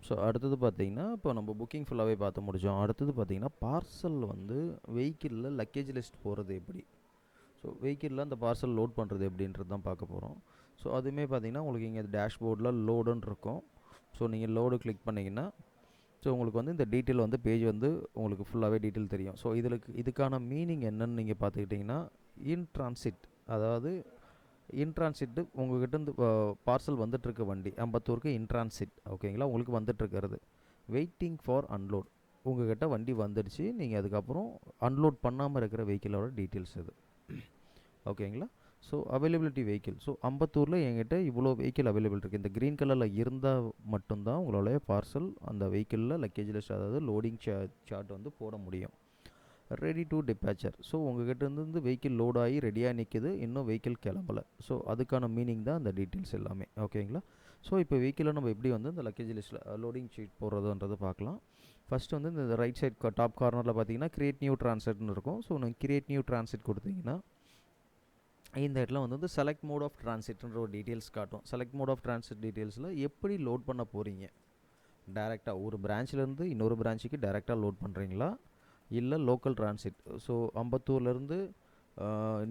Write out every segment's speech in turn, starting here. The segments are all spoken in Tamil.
ஸோ அடுத்தது பார்த்தீங்கன்னா, இப்போ நம்ம புக்கிங் ஃபுல்லாகவே பார்த்து முடித்தோம். அடுத்தது பார்த்தீங்கன்னா, பார்சல் வந்து வெஹிக்கிளில் லக்கேஜ் லிஸ்ட் போகிறது எப்படி? ஸோ வெஹிக்கிளில் அந்த பார்சல் லோட் பண்ணுறது எப்படின்றது தான் பார்க்க போகிறோம். ஸோ அதுவுமே பார்த்தீங்கன்னா, உங்களுக்கு இங்கே டேஷ்போர்டில் லோடுன்னு இருக்கும். ஸோ நீங்கள் லோடு கிளிக் பண்ணிங்கன்னா, ஸோ உங்களுக்கு வந்து இந்த டீட்டெயில் வந்து பேஜ் வந்து உங்களுக்கு ஃபுல்லாகவே டீட்டெயில் தெரியும். ஸோ இதுக்கான மீனிங் என்னன்னு நீங்கள் பார்த்துக்கிட்டிங்கன்னா, இன் ட்ரான்சிட், அதாவது இன் ட்ரான்சிட்டு உங்கள்கிட்ட இருந்து பார்சல் வந்துட்டுருக்க வண்டி அம்பத்தூருக்கு இன் ட்ரான்சிட், ஓகேங்களா, உங்களுக்கு வந்துட்டுருக்கிறது. வெயிட்டிங் ஃபார் அன்லோட், உங்கள்கிட்ட வண்டி வந்துடுச்சு, நீங்கள் அதுக்கப்புறம் அன்லோட் பண்ணாமல் இருக்கிற வெஹிக்கிளோட டீட்டெயில்ஸ் இது, ஓகேங்களா. ஸோ அவைலபிலிட்டி வெஹிக்கிள், ஸோ அம்பத்தூரில் என்கிட்ட இவ்வளோ வெஹிக்கிள் அவைலபிள் இருக்குது. இந்த க்ரீன் கலரில் இருந்தால் மட்டும்தான் உங்களால் பார்சல் அந்த வெஹிக்கிளில் லக்கேஜ் லிஸ்ட், அதாவது லோடிங் சார்ட் வந்து போட முடியும். ரெடி டு டிபேச்சர், ஸோ உங்கள்கிட்ட இருந்து வெஹிக்கிள் லோட் ஆகி ரெடியாக நிற்கிது, இன்னும் வெஹிக்கிள் கிளம்பலை. ஸோ அதுக்கான மீனிங் தான் அந்த டீட்டெயில்ஸ் எல்லாமே, ஓகேங்களா. ஸோ இப்போ வெஹிக்கிளை நம்ம எப்படி வந்து இந்த லக்கேஜ் லிஸ்ட்டில் லோடிங் ஷீட் போடுறதுன்றது பார்க்கலாம். ஃபஸ்ட்டு வந்து இந்த ரைட் சைட் டாப் கார்னரில் பார்த்தீங்கன்னா கிரியேட் நியூ ட்ரான்சிட்னு இருக்கும். ஸோ நீங்கள் கிரியேட் நியூ ட்ரான்சிட் கொடுத்தீங்கன்னா இந்த இடத்துல வந்து செலக்ட் மோட் ஆஃப் ட்ரான்சிட்ன்ற ஒரு டீட்டெயில்ஸ் காட்டும். செலக்ட் மோட் ஆஃப் ட்ரான்சிட் டீட்டெயில்ஸில் எப்படி லோட் பண்ண போகிறீங்க, டேரெக்டாக ஒரு பிரான்ச்லேருந்து இன்னொரு பிரான்ச்சுக்கு டேரெக்டாக லோட் பண்ணுறீங்களா, இல்லை லோக்கல் ட்ரான்சிட், ஸோ அம்பத்தூர்லேருந்து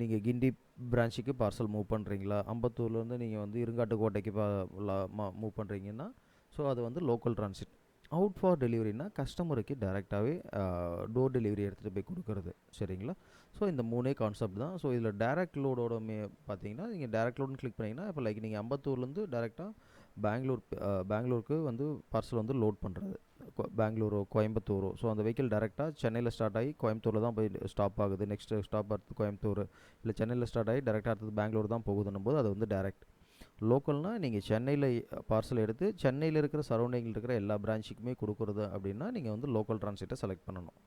நீங்கள் கிண்டி பிரான்ச்சுக்கு பார்சல் மூவ் பண்ணுறீங்களா, அம்பத்தூர்லேருந்து நீங்கள் வந்து இருங்காட்டுக்கோட்டைக்கு மூவ் பண்ணுறீங்கன்னா, ஸோ அது வந்து லோக்கல் ட்ரான்சிட். அவுட் ஃபார் டெலிவரினா கஸ்டமருக்கு டேரெக்டாகவே டோர் டெலிவரி எடுத்துகிட்டு போய் கொடுக்குறது, சரிங்களா. ஸோ இந்த மூணே கான்செப்ட் தான். ஸோ இதில் டேரெக்ட் லோடோட பார்த்தீங்கன்னா, நீங்கள் டேரெக்ட் லோடுன்னு கிளிக் பண்ணிங்கன்னா, இப்போ லைக் நீங்கள் அம்பத்தூர்லேருந்து டேரெக்டாக பெங்களூருக்கு வந்து பார்சல் வந்து லோட் பண்ணுறது, பெங்களூரோ கோயம்புத்தூரோ, ஸோ அந்த வெஹிக்கிள் டேரெக்டாக சென்னையில் ஸ்டார்ட் ஆகி கோயம்புத்தூரில் தான் போய் ஸ்டாப் ஆகுது, நெக்ஸ்ட்டு ஸ்டாப் அடுத்து கோயம்புத்தூர், இல்லை சென்னையில் ஸ்டார்ட் ஆகி டேரெக்டாக அடுத்தது பெங்களூர் தான் போகுதுன்னும் போது அது வந்து டேரெக்ட். லோக்கல்னால் நீங்கள் சென்னையில் பார்சல் எடுத்து சென்னையில் இருக்கிற சரௌண்டிங்கில் இருக்கிற எல்லா பிரான்ச்சுக்குமே கொடுக்குறது அப்படின்னா நீங்கள் வந்து லோக்கல் ட்ரான்சிட்டை செலக்ட் பண்ணணும்,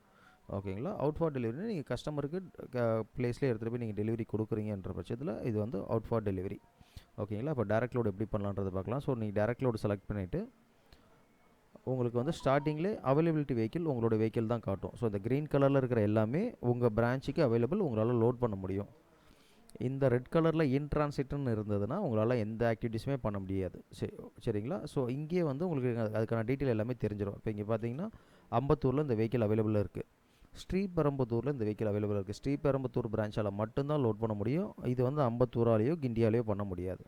ஓகேங்களா. அவுட் ஃபார் டெலிவரி நீங்கள் கஸ்டமருக்கு ப்ளேஸ்லேயே எடுத்துகிட்டு போய் நீங்கள் டெலிவரி கொடுக்குறீங்கன்ற பட்சத்தில் இது வந்து அவுட் ஃபார் டெலிவரி, ஓகேங்களா. இப்போ டேரெக்ட் லோடு எப்படி பண்ணலான்றது பார்க்கலாம். ஸோ நீங்கள் டேரெக்ட் லோடு செலக்ட் பண்ணிவிட்டு உங்களுக்கு வந்து ஸ்டார்டிங்லேயே அவைலபிலிட்டி வெஹிக்கிள் உங்களோட வெஹிக்கிள் தான் காட்டும். ஸோ இந்த க்ரீன் கலரில் இருக்கிற எல்லாமே உங்கள் பிரான்ச்சுக்கு அவைலபிள், உங்களால் லோட் பண்ண முடியும். இந்த ரெட் கலரில் இன் ட்ரான்சிட்னு இருந்ததுன்னா உங்களால் எந்த ஆக்டிவிட்டீஸுமே பண்ண முடியாது, சரிங்களா. ஸோ இங்கே வந்து உங்களுக்கு அதுக்கான டீட்டெயில் எல்லாமே தெரிஞ்சிடும். இப்போ இங்கே பார்த்தீங்கன்னா அம்பத்தூரில் இந்த வெஹிக்கிள் அவைலபிள் இருக்குது, ஸ்ரீபெரும்புத்தூரில் இந்த வெஹிக்கிள் அவைலபிள் இருக்குது. ஸ்ரீபெரும்புத்தூர் பிரான்ச்சால் மட்டும்தான் லோட் பண்ண முடியும், இது வந்து அம்பத்தூராலேயோ கிண்டியாலேயோ பண்ண முடியாது,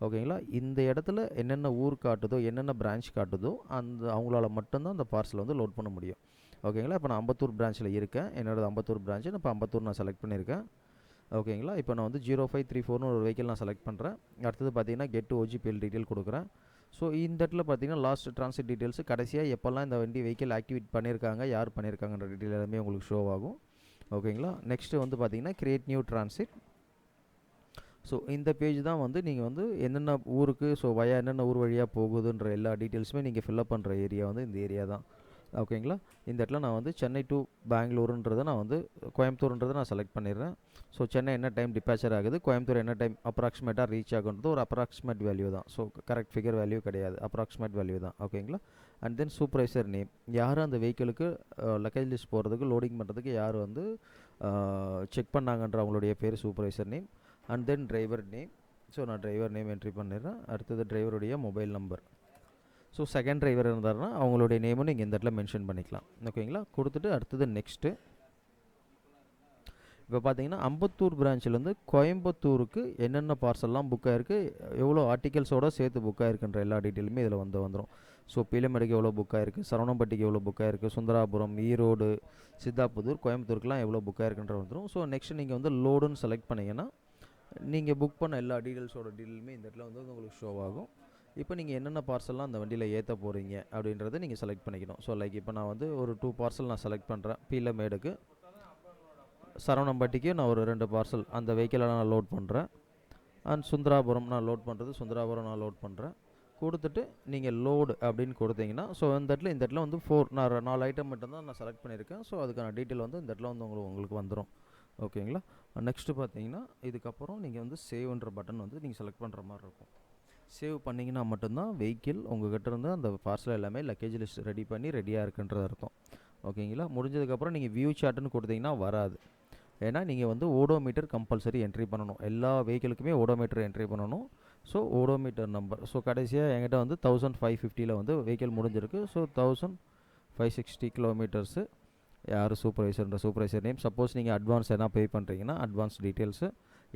ஓகேங்களா. இந்த இடத்துல என்னென்ன ஊர் காட்டுதோ என்னென்ன பிரான்ச் காட்டுதோ அந்த அவங்களால மட்டும்தான் அந்த பார்சலை வந்து லோட் பண்ண முடியும், ஓகேங்களா. இப்போ நான் அம்பத்தூர் பிரான்ச்சில் இருக்கேன், என்னோட அம்பத்தூர் பிரான்ச்சு, இப்போ அம்பத்தூர் நான் செலக்ட் பண்ணியிருக்கேன், ஓகேங்களா. இப்போ நான் வந்து 0534 ஒரு வெஹிக்கிள் நான் செலக்ட் பண்ணுறேன். அடுத்தது பார்த்தீங்கன்னா கெட் ஓஜிபிஎல் டீட்டெயில் கொடுக்குறேன். ஸோ இந்த இடத்துல பார்த்தீங்கன்னா லாஸ்ட் ட்ரான்சிட் டீட்டெயில்ஸ், கடைசியாக எப்போல்லாம் இந்த வண்டி வெஹிக்கிள் ஆக்டிவேட் பண்ணியிருக்காங்க, யார் பண்ணியிருக்காங்கன்ற டீட்டெயில் எல்லாமே உங்களுக்கு ஷோ ஆகும், ஓகேங்களா. நெக்ஸ்ட்டு வந்து பார்த்தீங்கன்னா கிரியேட் நியூ ட்ரான்சிட். ஸோ இந்த பேஜ் தான் வந்து நீங்கள் வந்து என்னென்ன ஊருக்கு, ஸோ என்னென்ன ஊர் வழியாக போகுதுன்ற எல்லா டீட்டெயில்ஸுமே நீங்கள் ஃபில்அப் பண்ணுற ஏரியா வந்து இந்த ஏரியா தான், ஓகேங்களா. இந்த இடத்துல நான் வந்து சென்னை டு பெங்களூருன்றதை நான் வந்து கோயம்புத்தூர்ன்றதை நான் செலக்ட் பண்ணிடுறேன். ஸோ சென்னை என்ன டைம் டிபாச்சர் ஆகுது, கோயம்புத்தூர் என்ன டைம் அப்ராக்சிமேட்டாக ரீச் ஆகுன்றது ஒரு அப்ராக்சிமேட் வேல்யூ தான். ஸோ கரெக்ட் ஃபிகர் வேல்யூ கிடையாது, அப்ராக்சிமேட் வேல்யூ தான், ஓகேங்களா. அண்ட் தென் சூப்பர்வைசர் நேம், யார் அந்த வெஹிக்கிளுக்கு லக்கேஜ் லிஸ்ட் போகிறதுக்கு லோடிங் பண்ணுறதுக்கு யார் வந்து செக் பண்ணாங்கன்ற அவங்களுடைய பேர் supervisor name. And then driver name, so நான் டிரைவர் நேம் என்ட்ரி பண்ணிடுறேன். அடுத்தது டிரைவருடைய mobile number, so second driver இருந்தாருன்னா அவங்களுடைய நேமும் நீங்கள் இந்த இடத்துல மென்ஷன் பண்ணிக்கலாம், ஓகேங்களா. கொடுத்துட்டு அடுத்தது நெக்ஸ்ட்டு இப்போ பார்த்தீங்கன்னா அம்பத்தூர் பிரான்ச்சிலேருந்து கோயம்புத்தூருக்கு என்னென்ன பார்சல்லாம் புக் ஆகிருக்கு, எவ்வளோ ஆர்டிகல்ஸோடு சேர்த்து புக் ஆகிருக்குன்ற எல்லா டீட்டெயிலுமே இதில் வந்துடும். ஸோ பீலமேடுக்கு எவ்வளோ புக் ஆகிருக்கு, சரவணம்பட்டிக்கு எவ்வளோ புக் ஆகிருக்கு, சுந்தராபுரம், ஈரோடு, சித்தாப்புதூர், கோயம்புத்தூருக்குலாம் எவ்வளோ புக் ஆகிருக்குன்ற வந்துடும். ஸோ நெக்ஸ்ட் நீங்கள் வந்து லோடுன்னு செலக்ட் பண்ணிங்கன்னா நீங்கள் புக் பண்ண எல்லா டீட்டெயில்ஸோட டீட்டெயிலுமே இந்த இடத்துல வந்து உங்களுக்கு ஷோ ஆகும். இப்போ நீங்கள் என்னென்ன பார்சல்லாம் அந்த வண்டியில் ஏற்ற போகிறீங்க அப்படின்றத நீங்கள் செலக்ட் பண்ணிக்கணும். ஸோ லைக் இப்போ நான் வந்து ஒரு 2 பார்சல் நான் செலக்ட் பண்ணுறேன், பீலமேடுக்கு, சரவணம்பட்டிக்கு நான் ஒரு 2 பார்சல் அந்த வெஹிக்கிளை நான் லோட் பண்ணுறேன். அண்ட் சுந்தராபுரம் நான் லோட் பண்ணுறது, சுந்தராபுரம் நான் லோட் பண்ணுறேன். கொடுத்துட்டு நீங்கள் லோடு அப்படின்னு கொடுத்தீங்கன்னா, ஸோ இந்த இடத்துல வந்து 4 ஐட்டம் மட்டும்தான் நான் செலக்ட் பண்ணியிருக்கேன். ஸோ அதுக்கான டீட்டெயில் வந்து இந்த இடத்துல வந்து உங்களுக்கு வந்துடும், ஓகேங்களா. நெக்ஸ்ட்டு பார்த்தீங்கன்னா இதுக்கப்புறம் நீங்கள் வந்து சேவ்ன்ற பட்டன் வந்து நீங்கள் செலக்ட் பண்ணுற மாதிரி இருக்கும். சேவ் பண்ணிங்கன்னா மட்டும்தான் வெஹிக்கிள் உங்கள்கிட்ட இருந்து அந்த பார்சல் எல்லாமே லக்கேஜ் லிஸ்ட் ரெடி பண்ணி ரெடியாக இருக்குன்றது அர்த்தம், ஓகேங்களா. முடிஞ்சதுக்கப்புறம் நீங்கள் வியூ சார்ட்டுன்னு கொடுத்தீங்கன்னா வராது, ஏன்னா நீங்கள் வந்து ஓடோமீட்டர் கம்பல்சரி என்ட்ரி பண்ணணும், எல்லா வெஹிக்கிளுக்குமே ஓடோமீட்டர் என்ட்ரி பண்ணணும். So odometer number. ஸோ கடைசியாக என்கிட்ட வந்து 1550 வந்து வெஹிக்கிள் முடிஞ்சிருக்கு. So 1560 kilometres. யார் சூப்பர்வைசர் நேம். சப்போஸ் நீங்கள் அட்வான்ஸ் எதனா பே பண்ணுறீங்கன்னா அட்வான்ஸ் டீட்டெயில்ஸு,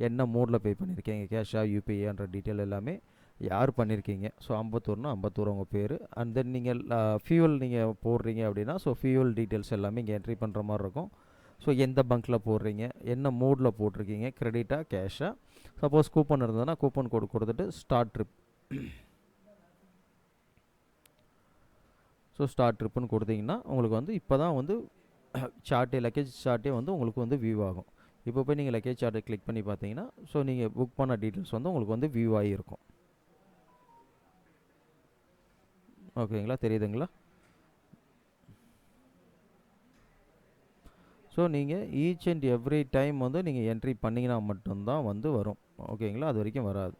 என்ன மோடில் பே பண்ணியிருக்கீங்க, கேஷா யூபிஐன்ற டீட்டெயில் எல்லாமே யார் பண்ணியிருக்கீங்க. ஸோ அம்பத்தூர்னா அம்பத்தூர் உங்கள் பேர். அண்ட் தென் நீங்கள் ஃபியூவல் நீங்கள் போடுறீங்க அப்படின்னா ஸோ ஃபியூவல் டீட்டெயில்ஸ் எல்லாமே இங்கே என்ட்ரி பண்ணுற மாதிரி இருக்கும். ஸோ எந்த பங்க்கில் போடுறீங்க, என்ன மோடில் போட்டிருக்கீங்க, கிரெடிட்டா கேஷா. சப்போஸ் கூப்பன் இருந்ததுன்னா கூப்பன் கோடு கொடுத்துட்டு ஸ்டார்ட் ட்ரிப். ஸோ ஸ்டார்ட் ட்ரிப்புன்னு கொடுத்தீங்கன்னா உங்களுக்கு வந்து இப்போ தான் வந்து சார்ட்டே லக்கேஜ் சார்ட்டே வந்து உங்களுக்கு வந்து வியூ ஆகும். இப்போ போய் நீங்கள் லக்கேஜ் சார்ட்டை கிளிக் பண்ணி பார்த்தீங்கன்னா ஸோ நீங்கள் புக் பண்ண டீட்டெயில்ஸ் வந்து உங்களுக்கு வந்து வியூ ஆகியிருக்கும். ஓகேங்களா, தெரியுதுங்களா? ஸோ நீங்கள் ஈச் அண்ட் எவ்ரி டைம் வந்து நீங்கள் என்ட்ரி பண்ணிங்கன்னா மட்டும்தான் வந்து வரும். ஓகேங்களா, அது வரைக்கும் வராது.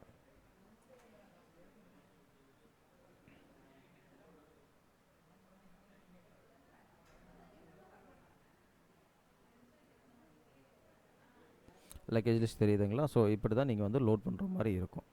லக்கேஜ் லிஸ்ட் தெரியுதுங்களா? ஸோ இப்படி தான் நீங்கள் வந்து லோட் பண்ணுற மாதிரி இருக்கும்.